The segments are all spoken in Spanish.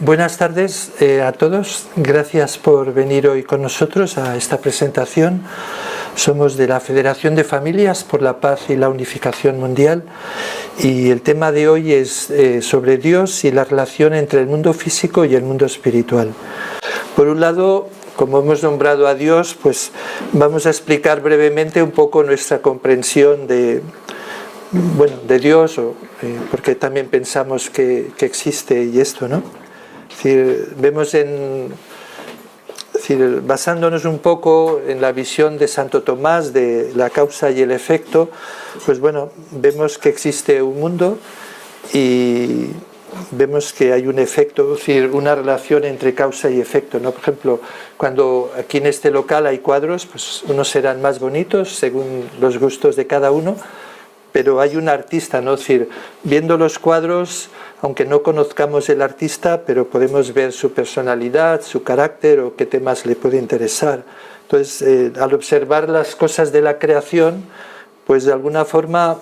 Buenas tardes a todos. Gracias por venir hoy con nosotros a esta presentación. Somos de la Federación de Familias por la Paz y la Unificación Mundial y el tema de hoy es sobre Dios y la relación entre el mundo físico y el mundo espiritual. Por un lado, como hemos nombrado a Dios, pues vamos a explicar brevemente un poco nuestra comprensión de Dios, porque también pensamos que existe y esto, ¿no? Es decir, basándonos un poco en la visión de Santo Tomás de la causa y el efecto, pues bueno, vemos que existe un mundo y vemos que hay un efecto, es decir, una relación entre causa y efecto, ¿no? Por ejemplo, cuando aquí en este local hay cuadros, pues unos serán más bonitos según los gustos de cada uno, pero hay un artista, ¿no? Es decir, viendo los cuadros, aunque no conozcamos el artista, pero podemos ver su personalidad, su carácter o qué temas le puede interesar. Entonces, al observar las cosas de la creación, pues de alguna forma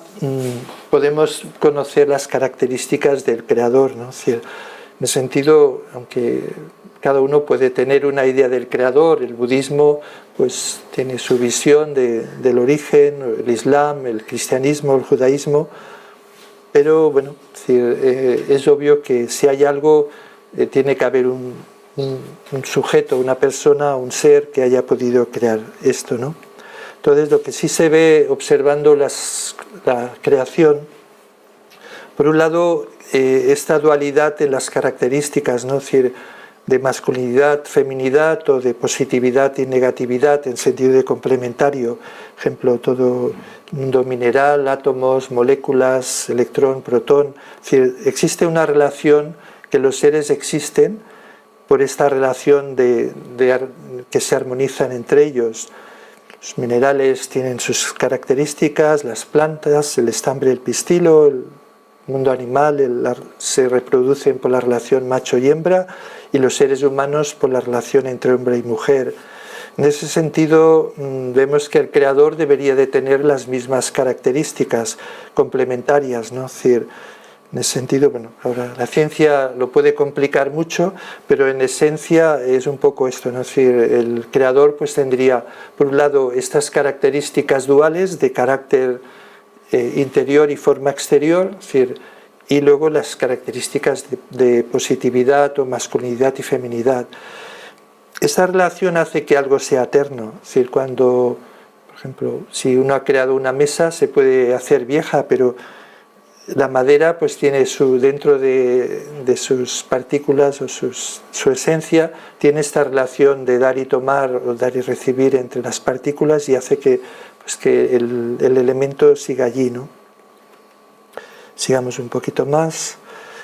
podemos conocer las características del creador, ¿no? Es decir, en el sentido, aunque cada uno puede tener una idea del creador, el budismo pues tiene su visión del origen, el islam, el cristianismo, el judaísmo, pero bueno, es obvio que si hay algo, tiene que haber un sujeto, una persona, un ser que haya podido crear esto, ¿no? Entonces, lo que sí se ve observando la creación, por un lado, esta dualidad en las características, ¿no? Es decir, de masculinidad, feminidad o de positividad y negatividad en sentido de complementario. Ejemplo, todo el mundo mineral, átomos, moléculas, electrón, protón. Es decir, existe una relación que los seres existen por esta relación que se armonizan entre ellos. Los minerales tienen sus características, las plantas, el estambre, el pistilo, el mundo animal se reproducen por la relación macho y hembra y los seres humanos por la relación entre hombre y mujer. En ese sentido, vemos que el creador debería de tener las mismas características complementarias, ¿no? Es decir, en ese sentido, bueno, ahora la ciencia lo puede complicar mucho, pero en esencia es un poco esto, ¿no? Es decir, el creador pues tendría, por un lado, estas características duales de carácter interior y forma exterior, es decir, y luego las características de positividad o masculinidad y feminidad. Esta relación hace que algo sea eterno, es decir, cuando, por ejemplo, si uno ha creado una mesa se puede hacer vieja, pero la madera pues tiene dentro de sus partículas o su esencia, tiene esta relación de dar y tomar o dar y recibir entre las partículas y hace que el elemento siga allí, ¿no? Sigamos un poquito más.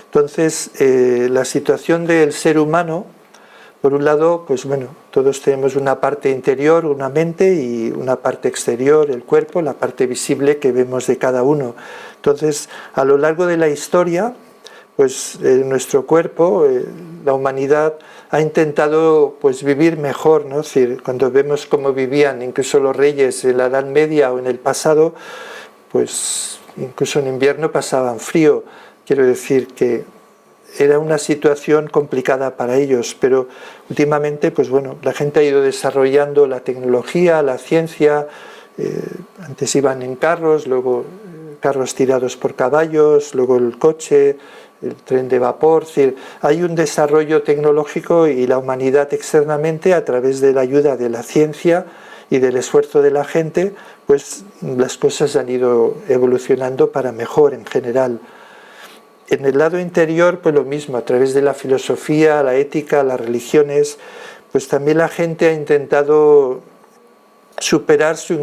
Entonces, la situación del ser humano, por un lado, pues bueno, todos tenemos una parte interior, una mente y una parte exterior, el cuerpo, la parte visible que vemos de cada uno. Entonces, a lo largo de la historia, pues nuestro cuerpo, la humanidad ha intentado pues vivir mejor, ¿no? Es decir, cuando vemos cómo vivían incluso los reyes en la Edad Media o en el pasado, pues incluso en invierno pasaban frío. Quiero decir que era una situación complicada para ellos, pero últimamente pues bueno, la gente ha ido desarrollando la tecnología, la ciencia, antes iban en carros, luego carros tirados por caballos, luego el coche, el tren de vapor. Es decir, hay un desarrollo tecnológico y la humanidad externamente, a través de la ayuda de la ciencia y del esfuerzo de la gente, pues las cosas han ido evolucionando para mejor en general. En el lado interior, pues lo mismo, a través de la filosofía, la ética, las religiones, pues también la gente ha intentado superar su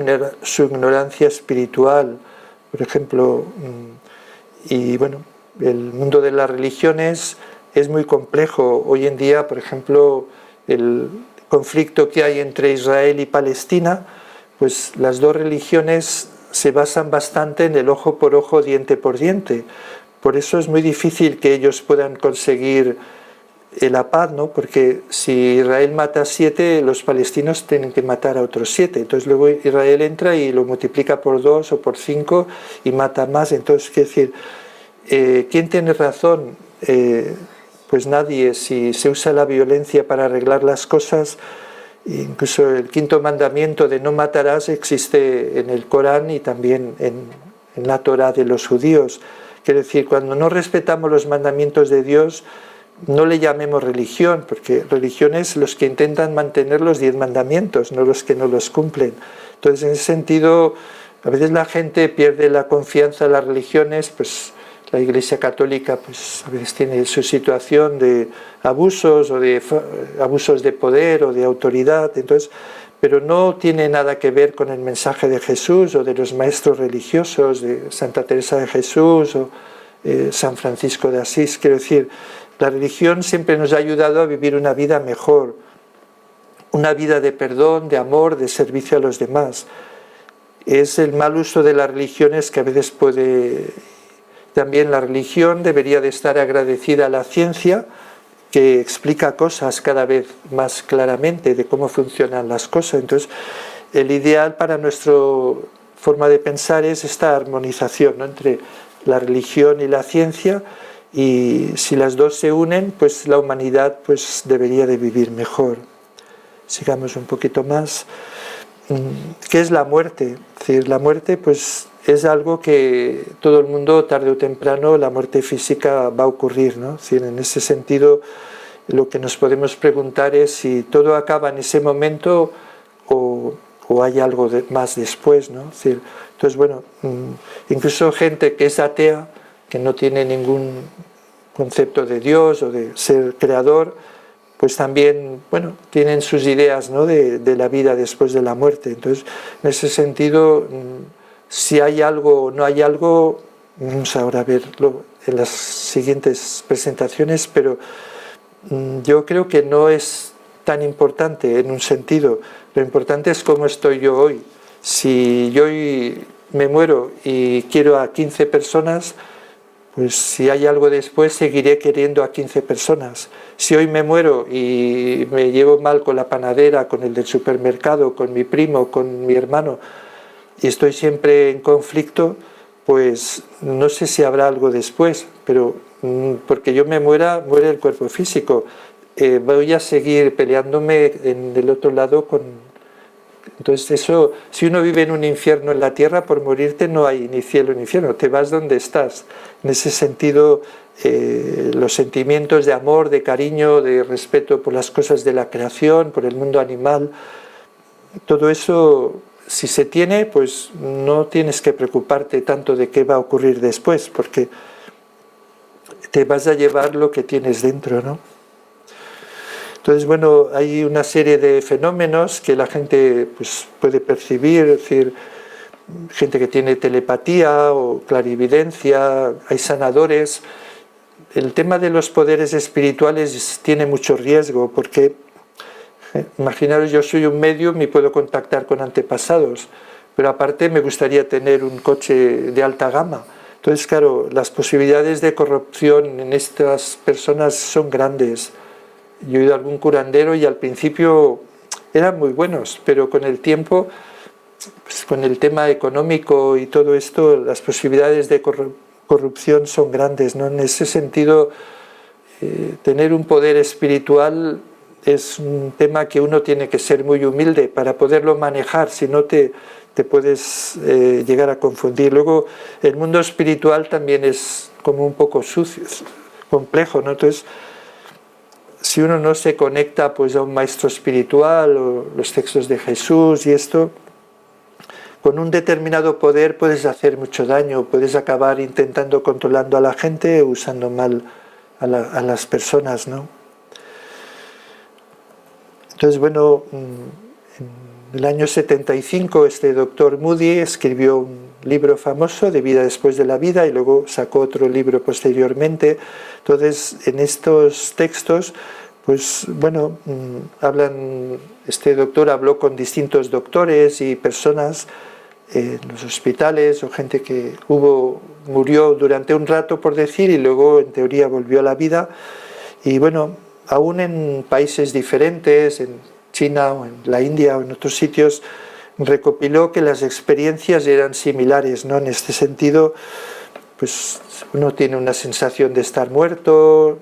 ignorancia espiritual, por ejemplo, y bueno, el mundo de las religiones es muy complejo. Hoy en día, por ejemplo, el conflicto que hay entre Israel y Palestina, pues las dos religiones se basan bastante en el ojo por ojo, diente por diente. Por eso es muy difícil que ellos puedan conseguir la paz, ¿no? Porque si Israel mata a 7, los palestinos tienen que matar a otros 7. Entonces luego Israel entra y lo multiplica por 2 o por 5 y mata más. Entonces, quiero decir, ¿quién tiene razón? pues nadie. Si se usa la violencia para arreglar las cosas, incluso el quinto mandamiento de no matarás existe en el Corán y también en la Torá de los judíos. Quiero decir, cuando no respetamos los mandamientos de Dios, no le llamemos religión, porque religión es los que intentan mantener los 10 mandamientos, no los que no los cumplen. Entonces, en ese sentido, a veces la gente pierde la confianza en las religiones, pues la Iglesia Católica pues a veces tiene su situación de abusos o de abusos de poder o de autoridad, entonces, pero no tiene nada que ver con el mensaje de Jesús o de los maestros religiosos, de Santa Teresa de Jesús o San Francisco de Asís. Quiero decir, la religión siempre nos ha ayudado a vivir una vida mejor, una vida de perdón, de amor, de servicio a los demás. Es el mal uso de las religiones que a veces puede... También la religión debería de estar agradecida a la ciencia, que explica cosas cada vez más claramente de cómo funcionan las cosas. Entonces, el ideal para nuestra forma de pensar es esta armonización, ¿no?, entre la religión y la ciencia, y si las dos se unen, pues la humanidad pues debería de vivir mejor. Sigamos un poquito más. ¿Qué es la muerte? Es decir, la muerte pues es algo que todo el mundo, tarde o temprano, la muerte física va a ocurrir, ¿no? Es decir, en ese sentido, lo que nos podemos preguntar es si todo acaba en ese momento o hay algo más después, ¿no? Es decir, entonces, bueno, incluso gente que es atea, que no tiene ningún concepto de Dios o de ser creador, pues también, bueno, tienen sus ideas, ¿no?, de la vida después de la muerte. Entonces, en ese sentido, si hay algo o no hay algo, vamos ahora a verlo en las siguientes presentaciones, pero yo creo que no es tan importante en un sentido. Lo importante es cómo estoy yo hoy. Si yo hoy me muero y quiero a 15 personas, pues si hay algo después seguiré queriendo a 15 personas. Si hoy me muero y me llevo mal con la panadera, con el del supermercado, con mi primo, con mi hermano, y estoy siempre en conflicto, pues no sé si habrá algo después, pero porque yo me muera, muere el cuerpo físico. Voy a seguir peleándome en el otro lado con... Entonces eso, si uno vive en un infierno en la tierra, por morirte no hay ni cielo ni infierno, te vas donde estás. En ese sentido, los sentimientos de amor, de cariño, de respeto por las cosas de la creación, por el mundo animal, todo eso, si se tiene, pues no tienes que preocuparte tanto de qué va a ocurrir después, porque te vas a llevar lo que tienes dentro, ¿no? Entonces, bueno, hay una serie de fenómenos que la gente pues, puede percibir, es decir, gente que tiene telepatía o clarividencia, hay sanadores. El tema de los poderes espirituales tiene mucho riesgo porque, imaginaros, yo soy un medium y puedo contactar con antepasados, pero aparte me gustaría tener un coche de alta gama. Entonces, claro, las posibilidades de corrupción en estas personas son grandes. Yo he ido a algún curandero y al principio eran muy buenos, pero con el tiempo, pues con el tema económico y todo esto, las posibilidades de corrupción son grandes, ¿no? En ese sentido, tener un poder espiritual es un tema que uno tiene que ser muy humilde para poderlo manejar, si no te puedes llegar a confundir. Luego, el mundo espiritual también es como un poco sucio, complejo, ¿no? Entonces, si uno no se conecta pues a un maestro espiritual o los textos de Jesús y esto, con un determinado poder puedes hacer mucho daño, puedes acabar intentando controlando a la gente, usando mal a las personas, ¿no? Entonces, bueno, en el año 75 este doctor Moody escribió un libro famoso de Vida después de la vida y luego sacó otro libro posteriormente. Entonces, en estos textos, pues bueno, este doctor habló con distintos doctores y personas en los hospitales o gente que murió durante un rato, por decir, y luego en teoría volvió a la vida. Y bueno, aún en países diferentes, en China o en la India o en otros sitios, recopiló que las experiencias eran similares, ¿no? En este sentido, pues uno tiene una sensación de estar muerto,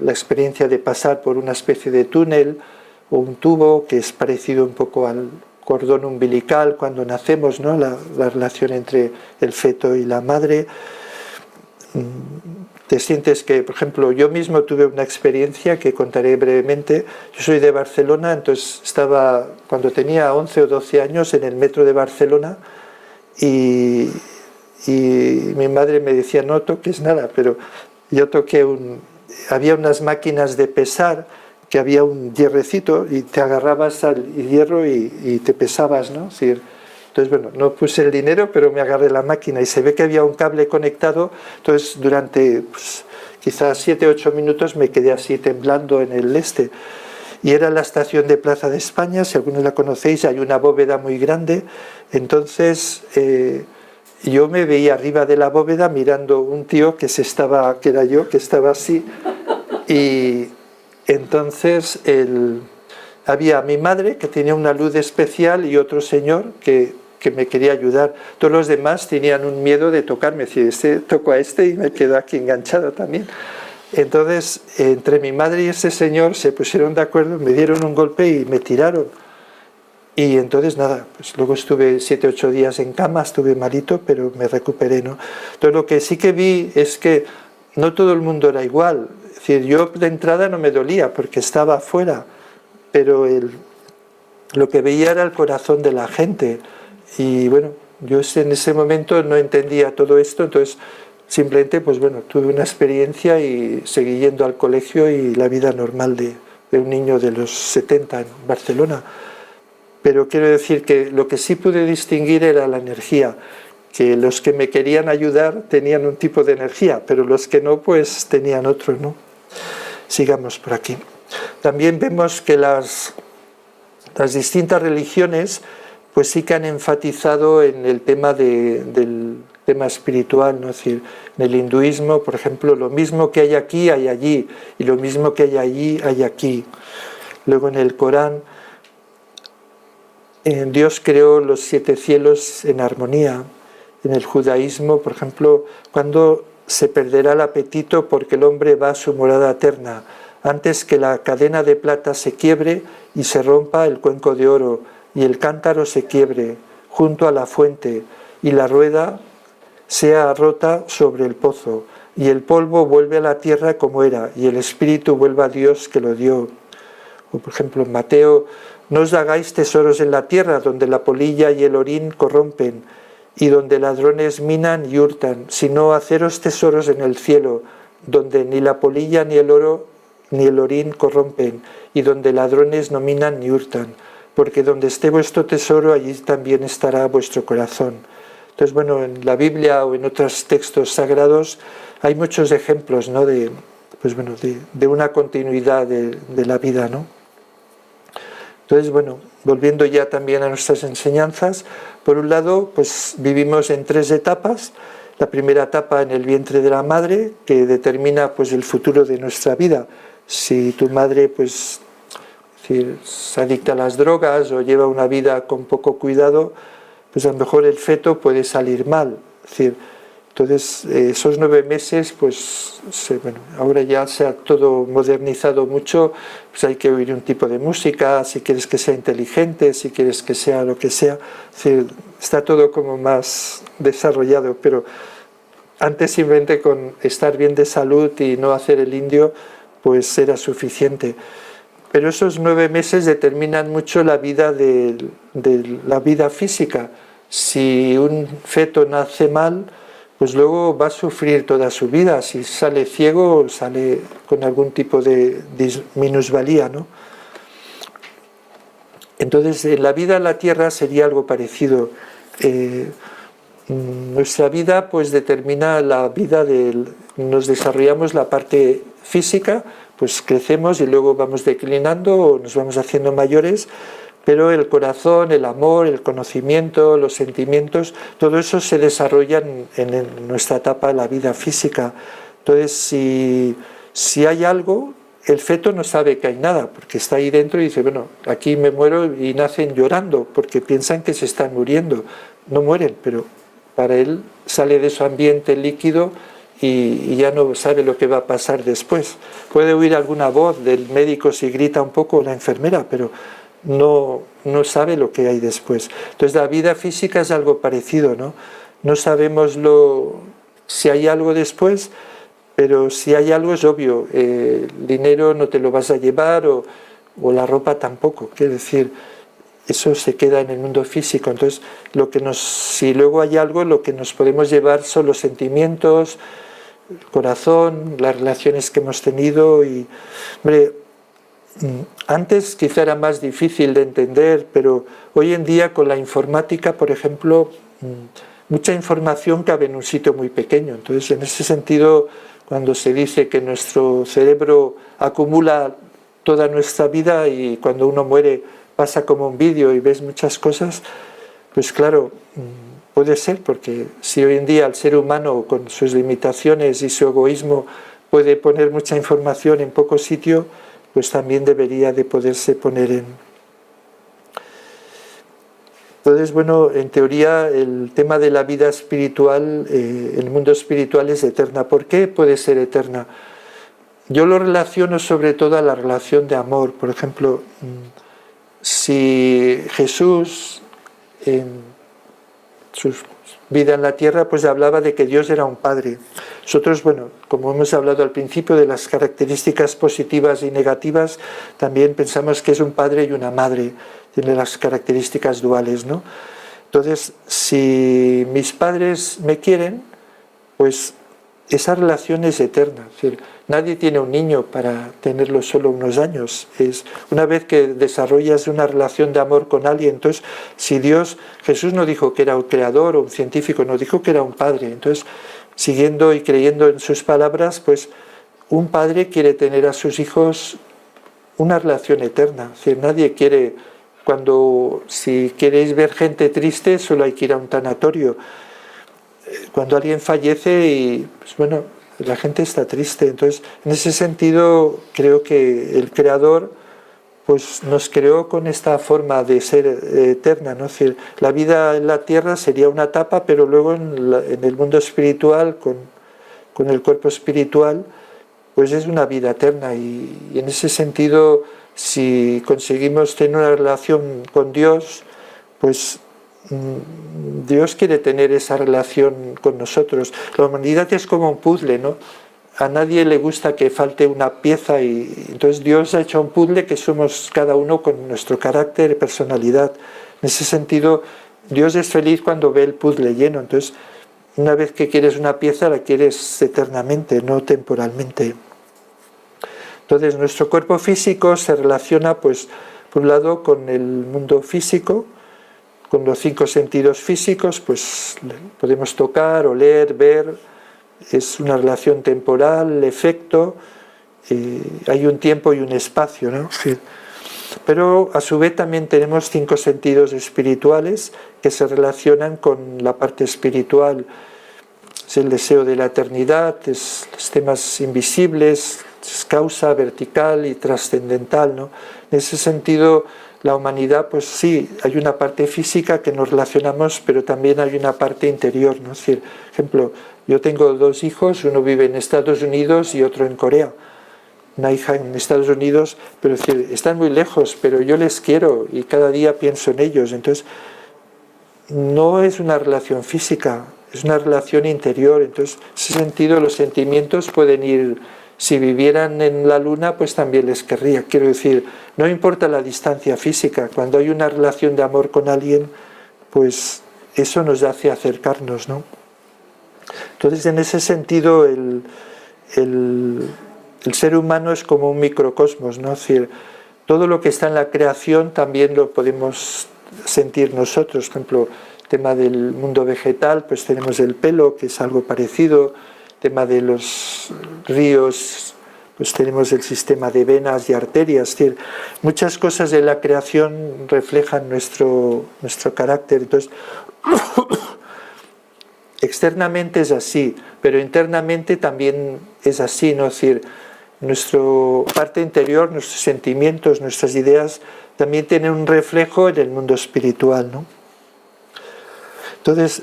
la experiencia de pasar por una especie de túnel o un tubo que es parecido un poco al cordón umbilical cuando nacemos, ¿no? La relación entre el feto y la madre. Te sientes que, por ejemplo, yo mismo tuve una experiencia que contaré brevemente. Yo soy de Barcelona, entonces estaba, cuando tenía 11 o 12 años, en el metro de Barcelona y mi madre me decía, no toques nada, pero yo toqué había unas máquinas de pesar, que había un hierrecito y te agarrabas al hierro y te pesabas, ¿no? Es decir, entonces, bueno, no puse el dinero, pero me agarré la máquina y se ve que había un cable conectado. Entonces, durante quizás 7 o 8 minutos me quedé así temblando en el este. Y era la estación de Plaza de España, si algunos la conocéis, hay una bóveda muy grande. Entonces, yo me veía arriba de la bóveda mirando un tío que era yo, que estaba así. Y entonces había mi madre, que tenía una luz especial, y otro señor que me quería ayudar. Todos los demás tenían un miedo de tocarme, es decir, toco a este y me quedo aquí enganchado también. Entonces, entre mi madre y ese señor se pusieron de acuerdo, me dieron un golpe y me tiraron. Y entonces nada, pues luego estuve 7 o 8 días en cama, estuve malito, pero me recuperé, ¿no? Entonces lo que sí que vi es que no todo el mundo era igual. Es decir, yo de entrada no me dolía porque estaba afuera, pero lo que veía era el corazón de la gente. Y bueno, yo en ese momento no entendía todo esto, entonces simplemente pues bueno, tuve una experiencia y seguí yendo al colegio y la vida normal de un niño de los 70 en Barcelona. Pero quiero decir que lo que sí pude distinguir era la energía, que los que me querían ayudar tenían un tipo de energía, pero los que no, pues tenían otro, ¿no? Sigamos por aquí. También vemos que las distintas religiones pues sí que han enfatizado en el tema del tema espiritual, ¿no? Es decir, en el hinduismo, por ejemplo, lo mismo que hay aquí, hay allí, y lo mismo que hay allí, hay aquí. Luego en el Corán, Dios creó los 7 cielos en armonía. En el judaísmo, por ejemplo, cuando se perderá el apetito porque el hombre va a su morada eterna, antes que la cadena de plata se quiebre y se rompa el cuenco de oro, y el cántaro se quiebre junto a la fuente, y la rueda sea rota sobre el pozo, y el polvo vuelve a la tierra como era, y el espíritu vuelve a Dios que lo dio. O por ejemplo en Mateo, no os hagáis tesoros en la tierra, donde la polilla y el orín corrompen, y donde ladrones minan y hurtan, sino haceros tesoros en el cielo, donde ni la polilla ni el oro ni el orín corrompen, y donde ladrones no minan ni hurtan, porque donde esté vuestro tesoro, allí también estará vuestro corazón. Entonces, bueno, en la Biblia o en otros textos sagrados hay muchos ejemplos, ¿no? de una continuidad de la vida, ¿no? Entonces, bueno, volviendo ya también a nuestras enseñanzas, por un lado, pues vivimos en 3 etapas. La primera etapa en el vientre de la madre, que determina pues el futuro de nuestra vida. Si tu madre pues se adicta a las drogas o lleva una vida con poco cuidado, pues a lo mejor el feto puede salir mal. Es decir, entonces esos 9 meses, pues ahora ya se ha todo modernizado mucho, pues hay que oír un tipo de música, si quieres que sea inteligente, si quieres que sea lo que sea. Es decir, está todo como más desarrollado, pero antes simplemente con estar bien de salud y no hacer el indio, pues era suficiente. Pero esos 9 meses determinan mucho la vida de la vida física. Si un feto nace mal, pues luego va a sufrir toda su vida. Si sale ciego, sale con algún tipo de minusvalía, ¿no? Entonces, en la vida en la tierra sería algo parecido. Nuestra vida pues determina la vida nos desarrollamos la parte física, pues crecemos y luego vamos declinando o nos vamos haciendo mayores, pero el corazón, el amor, el conocimiento, los sentimientos, todo eso se desarrolla en nuestra etapa, la vida física. Entonces, si hay algo, el feto no sabe que hay nada, porque está ahí dentro y dice, bueno, aquí me muero, y nacen llorando, porque piensan que se están muriendo. No mueren, pero para él sale de su ambiente líquido y ya no sabe lo que va a pasar después. Puede oír alguna voz del médico si grita un poco la enfermera, pero no sabe lo que hay después. Entonces la vida física es algo parecido, ¿no? No sabemos si hay algo después, pero si hay algo es obvio. El dinero no te lo vas a llevar o la ropa tampoco. Quiere decir, eso se queda en el mundo físico. Entonces, si luego hay algo, lo que nos podemos llevar son los sentimientos, el corazón, las relaciones que hemos tenido. Y, hombre, antes quizá era más difícil de entender, pero hoy en día con la informática, por ejemplo, mucha información cabe en un sitio muy pequeño. Entonces, en ese sentido, cuando se dice que nuestro cerebro acumula toda nuestra vida y cuando uno muere pasa como un vídeo y ves muchas cosas, pues claro, puede ser, porque si hoy en día el ser humano con sus limitaciones y su egoísmo puede poner mucha información en poco sitio, pues también debería de poderse poner en... Entonces, bueno, en teoría el tema de la vida espiritual, el mundo espiritual es eterna. ¿Por qué puede ser eterna? Yo lo relaciono sobre todo a la relación de amor. Por ejemplo, si Jesús en su vida en la tierra pues hablaba de que Dios era un padre. Nosotros, bueno, como hemos hablado al principio de las características positivas y negativas, también pensamos que es un padre y una madre, tiene las características duales, ¿no? Entonces, si mis padres me quieren, pues esa relación es eterna. Es decir, nadie tiene un niño para tenerlo solo unos años. Es una vez que desarrollas una relación de amor con alguien, entonces, si Jesús no dijo que era un creador o un científico, no dijo que era un padre. Entonces, siguiendo y creyendo en sus palabras, pues un padre quiere tener a sus hijos una relación eterna. Es decir, nadie quiere, si queréis ver gente triste, solo hay que ir a un tanatorio. Cuando alguien fallece y, pues bueno, la gente está triste. Entonces, en ese sentido, creo que el Creador pues nos creó con esta forma de ser eterna, ¿no? Es decir, la vida en la tierra sería una etapa, pero luego en el mundo espiritual, con el cuerpo espiritual, pues es una vida eterna. Y en ese sentido, si conseguimos tener una relación con Dios, pues Dios quiere tener esa relación con nosotros. La humanidad es como un puzzle, ¿no? A nadie le gusta que falte una pieza y entonces Dios ha hecho un puzzle que somos cada uno con nuestro carácter y personalidad. En ese sentido, Dios es feliz cuando ve el puzzle lleno. Entonces, una vez que quieres una pieza, la quieres eternamente, no temporalmente. Entonces, nuestro cuerpo físico se relaciona, pues, por un lado, con el mundo físico, con los 5 sentidos físicos, pues podemos tocar, oler, ver. Es una relación temporal, efecto, hay un tiempo y un espacio, ¿no? Sí. Pero a su vez también tenemos 5 sentidos espirituales que se relacionan con la parte espiritual. Es el deseo de la eternidad, es los temas invisibles, es causa vertical y trascendental, ¿no? En ese sentido, la humanidad, pues sí, hay una parte física que nos relacionamos, pero también hay una parte interior, ¿no? Es decir, por ejemplo, yo tengo 2 hijos, uno vive en Estados Unidos y otro en Corea. Una hija en Estados Unidos, pero es decir, están muy lejos, pero yo les quiero y cada día pienso en ellos. Entonces, no es una relación física, es una relación interior. Entonces, en ese sentido, los sentimientos pueden ir. Si vivieran en la luna, pues también les querría. Quiero decir, no importa la distancia física, cuando hay una relación de amor con alguien, pues eso nos hace acercarnos, ¿no? Entonces, en ese sentido, el ser humano es como un microcosmos, ¿no? Es decir, todo lo que está en la creación también lo podemos sentir nosotros. Por ejemplo, el tema del mundo vegetal, pues tenemos el pelo, que es algo parecido. Tema de los ríos, pues tenemos el sistema de venas y arterias. Es decir, muchas cosas de la creación reflejan nuestro carácter. Entonces, externamente es así, pero internamente también es así, ¿no? Es decir, nuestra parte interior, nuestros sentimientos, nuestras ideas también tienen un reflejo en el mundo espiritual, ¿no? Entonces,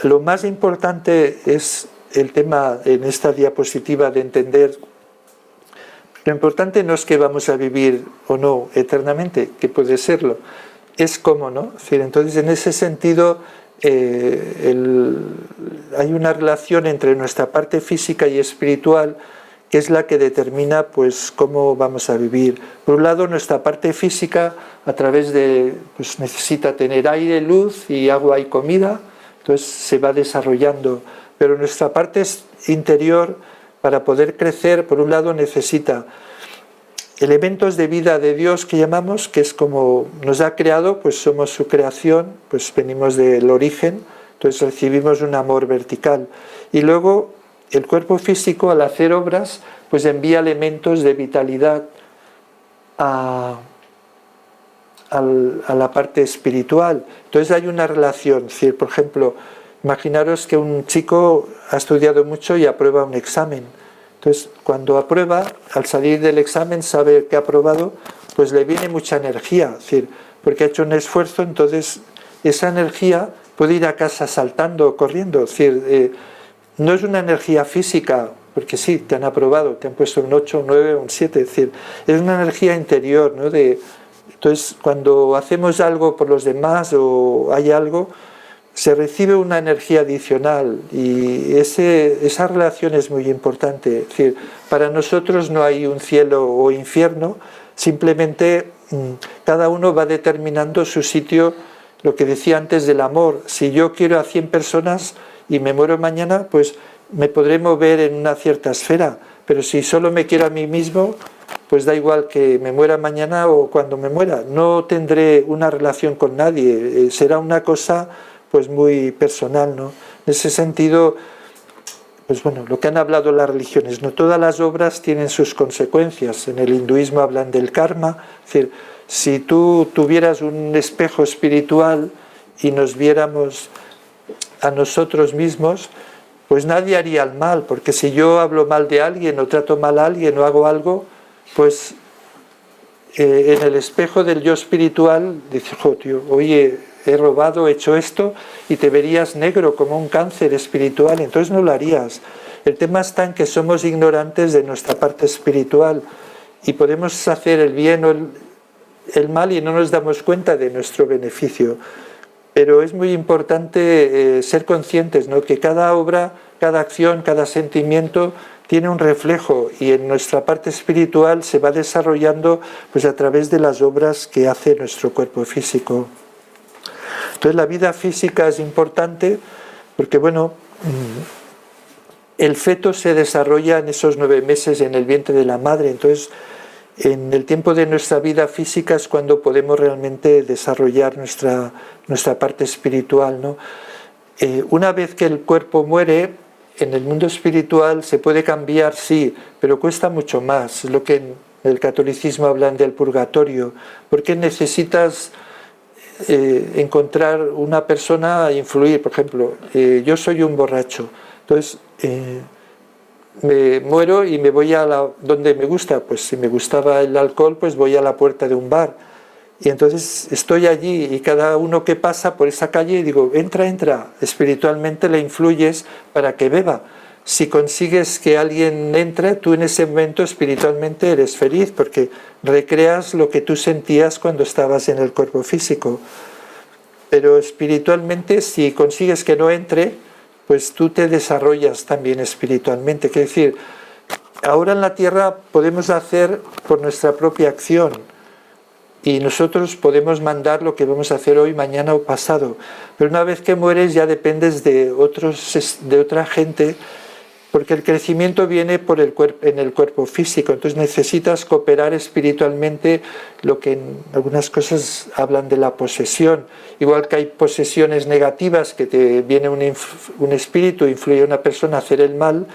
lo más importante es el tema en esta diapositiva de entender. Lo importante no es que vamos a vivir o no eternamente, que puede serlo, es cómo, ¿no? Es decir, entonces, en ese sentido, hay una relación entre nuestra parte física y espiritual que es la que determina pues cómo vamos a vivir. Por un lado, nuestra parte física, a través de, pues necesita tener aire, luz y agua y comida, entonces se va desarrollando. Pero nuestra parte interior, para poder crecer, por un lado necesita elementos de vida de Dios que llamamos, que es como nos ha creado, pues somos su creación, pues venimos del origen, entonces recibimos un amor vertical. Y luego el cuerpo físico, al hacer obras, pues envía elementos de vitalidad a la parte espiritual. Entonces hay una relación, es decir, por ejemplo, imaginaros que un chico ha estudiado mucho y aprueba un examen. Entonces, cuando aprueba, al salir del examen, sabe que ha aprobado, pues le viene mucha energía, es decir, porque ha hecho un esfuerzo, entonces esa energía puede ir a casa saltando, corriendo, es decir, no es una energía física, porque sí, te han aprobado, te han puesto un 8, un 9, un 7, es decir, es una energía interior, ¿no? Entonces, cuando hacemos algo por los demás o hay algo, se recibe una energía adicional y esa relación es muy importante. Es decir, para nosotros no hay un cielo o infierno, simplemente cada uno va determinando su sitio, lo que decía antes del amor. Si yo quiero a 100 personas y me muero mañana, pues me podré mover en una cierta esfera, pero si solo me quiero a mí mismo, pues da igual que me muera mañana o cuando me muera, no tendré una relación con nadie, será una cosa pues muy personal, ¿no? En ese sentido, pues bueno, lo que han hablado las religiones, no todas las obras tienen sus consecuencias. En el hinduismo hablan del karma, es decir, si tú tuvieras un espejo espiritual y nos viéramos a nosotros mismos, pues nadie haría el mal, porque si yo hablo mal de alguien o trato mal a alguien o hago algo, pues en el espejo del yo espiritual dices, oh tío, oye, he robado, he hecho esto, y te verías negro como un cáncer espiritual, entonces no lo harías. El tema está en que somos ignorantes de nuestra parte espiritual y podemos hacer el bien o el mal y no nos damos cuenta de nuestro beneficio. Pero es muy importante ser conscientes, ¿no? Que cada obra, cada acción, cada sentimiento tiene un reflejo y en nuestra parte espiritual se va desarrollando pues a través de las obras que hace nuestro cuerpo físico. Entonces la vida física es importante porque, bueno, el feto se desarrolla en esos 9 meses en el vientre de la madre, entonces en el tiempo de nuestra vida física es cuando podemos realmente desarrollar nuestra parte espiritual, ¿no? Una vez que el cuerpo muere, en el mundo espiritual se puede cambiar, sí, pero cuesta mucho más. Es lo que en el catolicismo hablan del purgatorio, porque necesitas encontrar una persona a influir. Por ejemplo, yo soy un borracho, entonces me muero y me voy a donde me gusta. Pues si me gustaba el alcohol, pues voy a la puerta de un bar y entonces estoy allí y cada uno que pasa por esa calle digo, entra, espiritualmente le influyes para que beba. Si consigues que alguien entre, tú en ese momento espiritualmente eres feliz porque recreas lo que tú sentías cuando estabas en el cuerpo físico. Pero espiritualmente, si consigues que no entre, pues tú te desarrollas también espiritualmente. Quiere decir, ahora en la tierra podemos hacer por nuestra propia acción y nosotros podemos mandar lo que vamos a hacer hoy, mañana o pasado. Pero una vez que mueres ya dependes de otra gente, porque el crecimiento viene en el cuerpo físico, entonces necesitas cooperar espiritualmente, lo que en algunas cosas hablan de la posesión. Igual que hay posesiones negativas, que te viene un espíritu, influye a una persona a hacer el mal,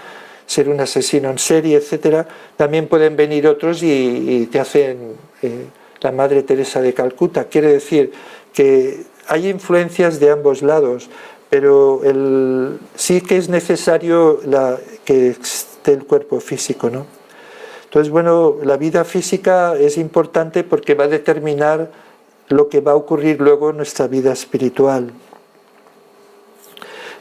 ser un asesino en serie, etc. También pueden venir otros y te hacen la Madre Teresa de Calcuta. Quiere decir que hay influencias de ambos lados, pero sí que es necesario que esté el cuerpo físico, ¿no? Entonces, bueno, la vida física es importante porque va a determinar lo que va a ocurrir luego en nuestra vida espiritual.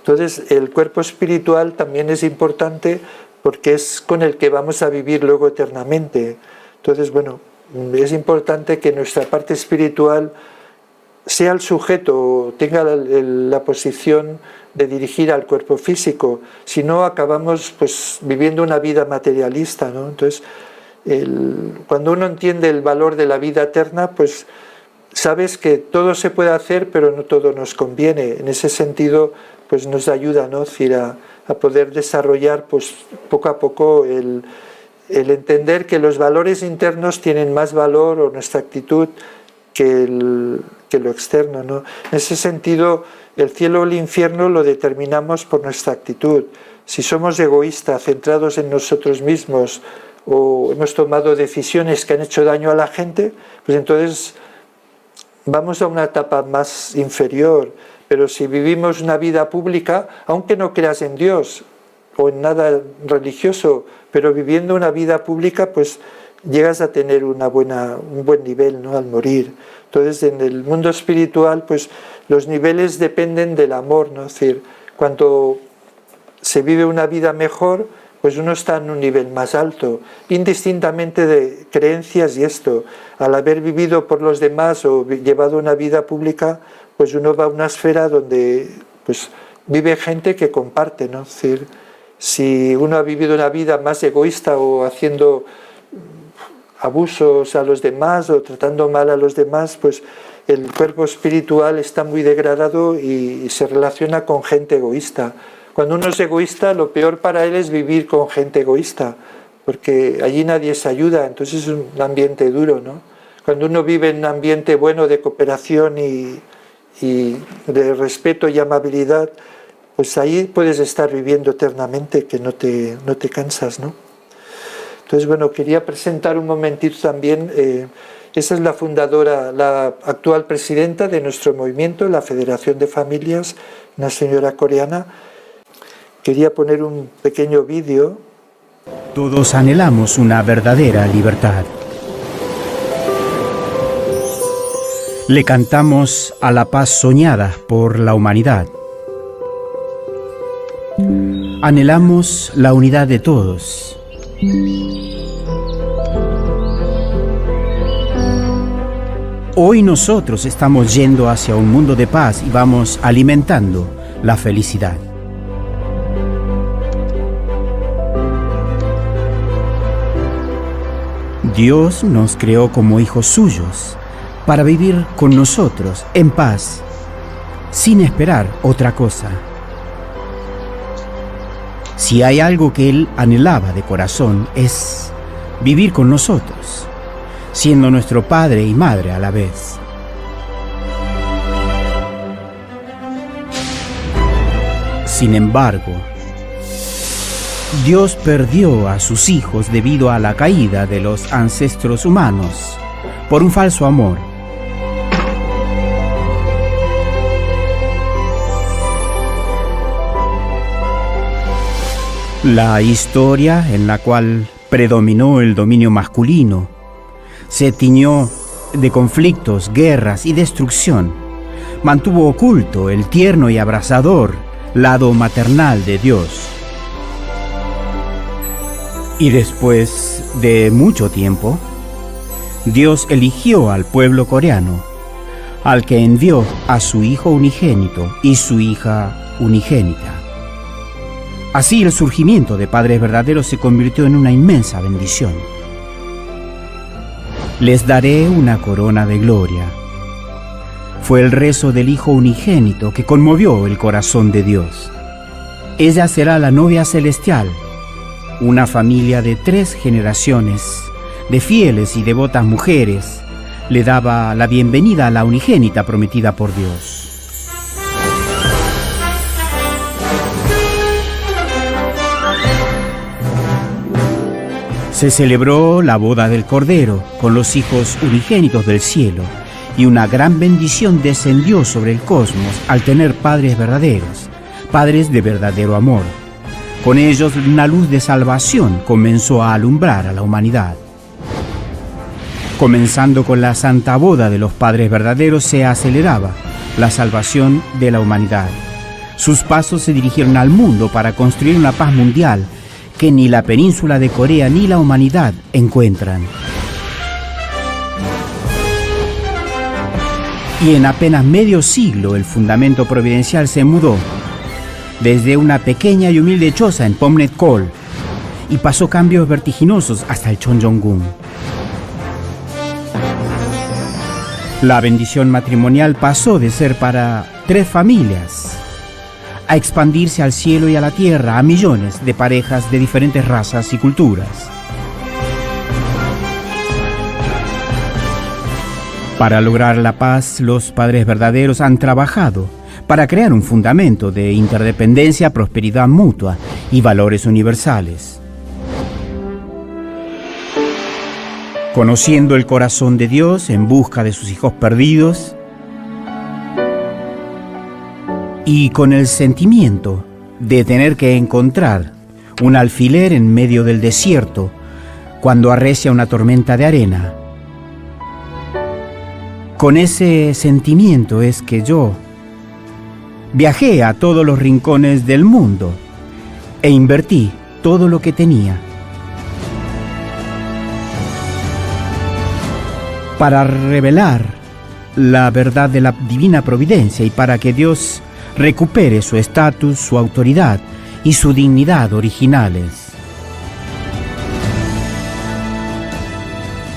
Entonces el cuerpo espiritual también es importante porque es con el que vamos a vivir luego eternamente. Entonces, bueno, es importante que nuestra parte espiritual sea el sujeto, tenga la posición de dirigir al cuerpo físico, si no acabamos pues viviendo una vida materialista, ¿no? Entonces, cuando uno entiende el valor de la vida eterna, pues sabes que todo se puede hacer, pero no todo nos conviene. En ese sentido, pues nos ayuda, ¿no? Es decir, a poder desarrollar pues poco a poco el entender que los valores internos tienen más valor, o nuestra actitud, que lo externo, ¿no? En ese sentido, el cielo o el infierno lo determinamos por nuestra actitud. Si somos egoístas, centrados en nosotros mismos, o hemos tomado decisiones que han hecho daño a la gente, pues entonces vamos a una etapa más inferior. Pero si vivimos una vida pública, aunque no creas en Dios o en nada religioso, pero viviendo una vida pública, pues llegas a tener un buen nivel, ¿no? Al morir. Entonces, en el mundo espiritual, pues los niveles dependen del amor, ¿no? Es decir, cuando se vive una vida mejor, pues uno está en un nivel más alto, indistintamente de creencias y esto. Al haber vivido por los demás o llevado una vida pública, pues uno va a una esfera donde pues vive gente que comparte, ¿no? Es decir, si uno ha vivido una vida más egoísta o haciendo abusos a los demás o tratando mal a los demás, pues el cuerpo espiritual está muy degradado y se relaciona con gente egoísta. Cuando uno es egoísta, lo peor para él es vivir con gente egoísta, porque allí nadie se ayuda, entonces es un ambiente duro, ¿no? Cuando uno vive en un ambiente bueno de cooperación y de respeto y amabilidad, pues ahí puedes estar viviendo eternamente, que no te cansas, ¿no? Entonces, bueno, quería presentar un momentito también, esa es la fundadora, la actual presidenta de nuestro movimiento, la Federación de Familias, una señora coreana. Quería poner un pequeño vídeo. Todos anhelamos una verdadera libertad. Le cantamos a la paz soñada por la humanidad. Anhelamos la unidad de todos. Hoy nosotros estamos yendo hacia un mundo de paz y vamos alimentando la felicidad. Dios nos creó como hijos suyos para vivir con nosotros en paz, sin esperar otra cosa. Si hay algo que Él anhelaba de corazón es vivir con nosotros, siendo nuestro Padre y Madre a la vez. Sin embargo, Dios perdió a sus hijos debido a la caída de los ancestros humanos por un falso amor. La historia en la cual predominó el dominio masculino se tiñó de conflictos, guerras y destrucción. Mantuvo oculto el tierno y abrazador lado maternal de Dios. Y después de mucho tiempo, Dios eligió al pueblo coreano, al que envió a su hijo unigénito y su hija unigénita. Así el surgimiento de padres verdaderos se convirtió en una inmensa bendición. Les daré una corona de gloria. Fue el rezo del Hijo unigénito que conmovió el corazón de Dios. Ella será la novia celestial, una familia de 3 generaciones de fieles y devotas mujeres le daba la bienvenida a la unigénita prometida por Dios. Se celebró la boda del Cordero con los hijos unigénitos del cielo y una gran bendición descendió sobre el cosmos al tener padres verdaderos, padres de verdadero amor. Con ellos una luz de salvación comenzó a alumbrar a la humanidad. Comenzando con la santa boda de los padres verdaderos se aceleraba la salvación de la humanidad. Sus pasos se dirigieron al mundo para construir una paz mundial que ni la península de Corea ni la humanidad encuentran. Y en apenas medio siglo el fundamento providencial se mudó desde una pequeña y humilde choza en Pomnet-Col y pasó cambios vertiginosos hasta el Chonjong-gun. La bendición matrimonial pasó de ser para 3 familias a expandirse al cielo y a la tierra a millones de parejas de diferentes razas y culturas. Para lograr la paz, los padres verdaderos han trabajado para crear un fundamento de interdependencia, prosperidad mutua y valores universales. Conociendo el corazón de Dios en busca de sus hijos perdidos y con el sentimiento de tener que encontrar un alfiler en medio del desierto cuando arrecia una tormenta de arena. Con ese sentimiento es que yo viajé a todos los rincones del mundo e invertí todo lo que tenía para revelar la verdad de la divina providencia y para que Dios recupere su estatus, su autoridad y su dignidad originales.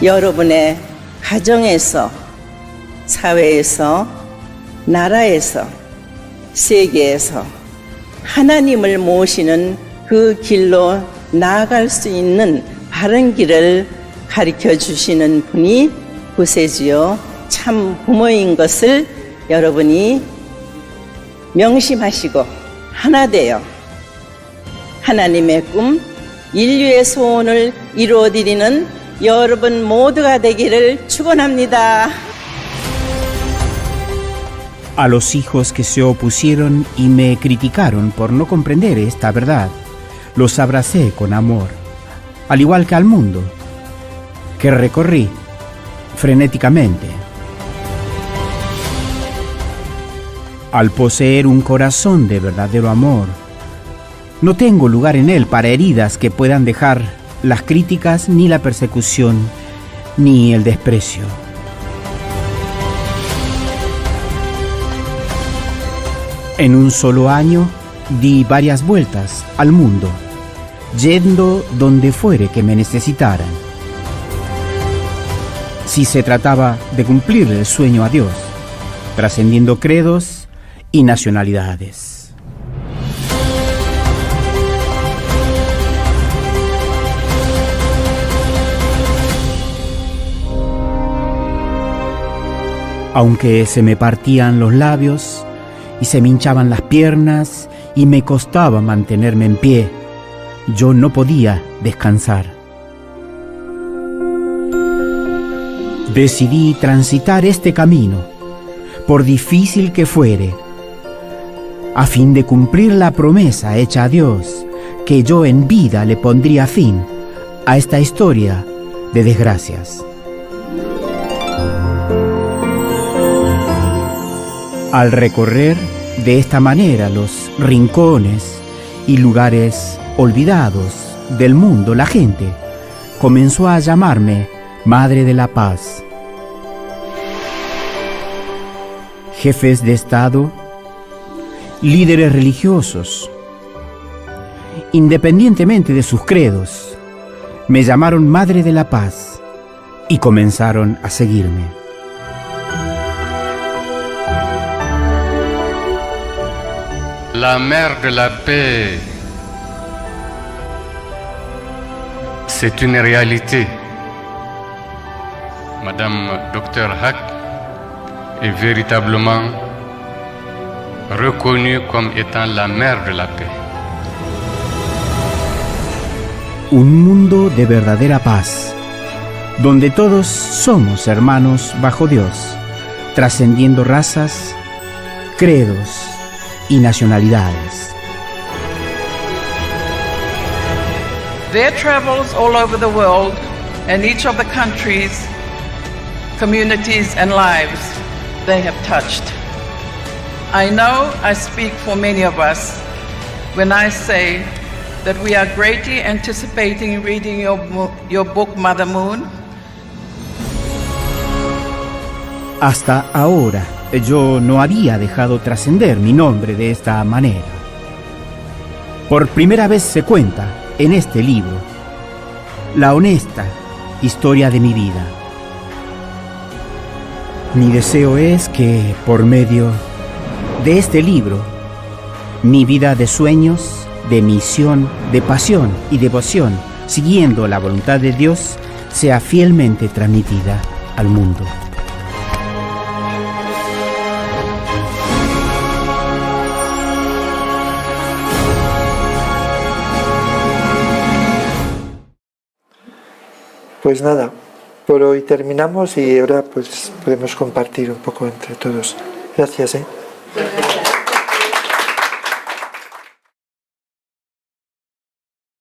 여러분의 가정에서, 사회에서, 나라에서, 세계에서 하나님을 모시는 그 길로 나아갈 수 있는 바른 길을 가르쳐 주시는 분이 구세주요 참 부모인 것을 여러분이 명심하시고 하나 되어 하나님의 꿈, 인류의 소원을 이루어드리는 여러분 모두가 되기를 축원합니다. A los hijos que se opusieron y me criticaron por no comprender esta verdad, los abracé con amor, al igual que al mundo, que recorrí frenéticamente. Al poseer un corazón de verdadero amor, no tengo lugar en él para heridas que puedan dejar las críticas, ni la persecución, ni el desprecio. En un solo año di varias vueltas al mundo, yendo donde fuere que me necesitaran. Si se trataba de cumplir el sueño a Dios, trascendiendo credos y nacionalidades. Aunque se me partían los labios y se me hinchaban las piernas y me costaba mantenerme en pie, yo no podía descansar. Decidí transitar este camino, por difícil que fuere, a fin de cumplir la promesa hecha a Dios, que yo en vida le pondría fin a esta historia de desgracias. Al recorrer de esta manera los rincones y lugares olvidados del mundo, la gente comenzó a llamarme Madre de la Paz. Jefes de Estado, líderes religiosos, independientemente de sus credos, me llamaron Madre de la Paz y comenzaron a seguirme. La mère de la paix, c'est une réalité. Madame Dr Haq est véritablement reconnue comme étant la mère de la paix. Un mundo de verdadera paz, donde todos somos hermanos bajo Dios, trascendiendo razas, credos y nacionalidades. Their travels all over the world and each of the countries, communities and lives they have touched. I know I speak for many of us when I say that we are greatly anticipating reading your book, Mother Moon. Hasta ahora yo no había dejado trascender mi nombre de esta manera. Por primera vez se cuenta en este libro la honesta historia de mi vida. Mi deseo es que por medio de este libro, mi vida de sueños, de misión, de pasión y devoción, siguiendo la voluntad de Dios, sea fielmente transmitida al mundo. Pues nada, por hoy terminamos y ahora pues podemos compartir un poco entre todos. Gracias.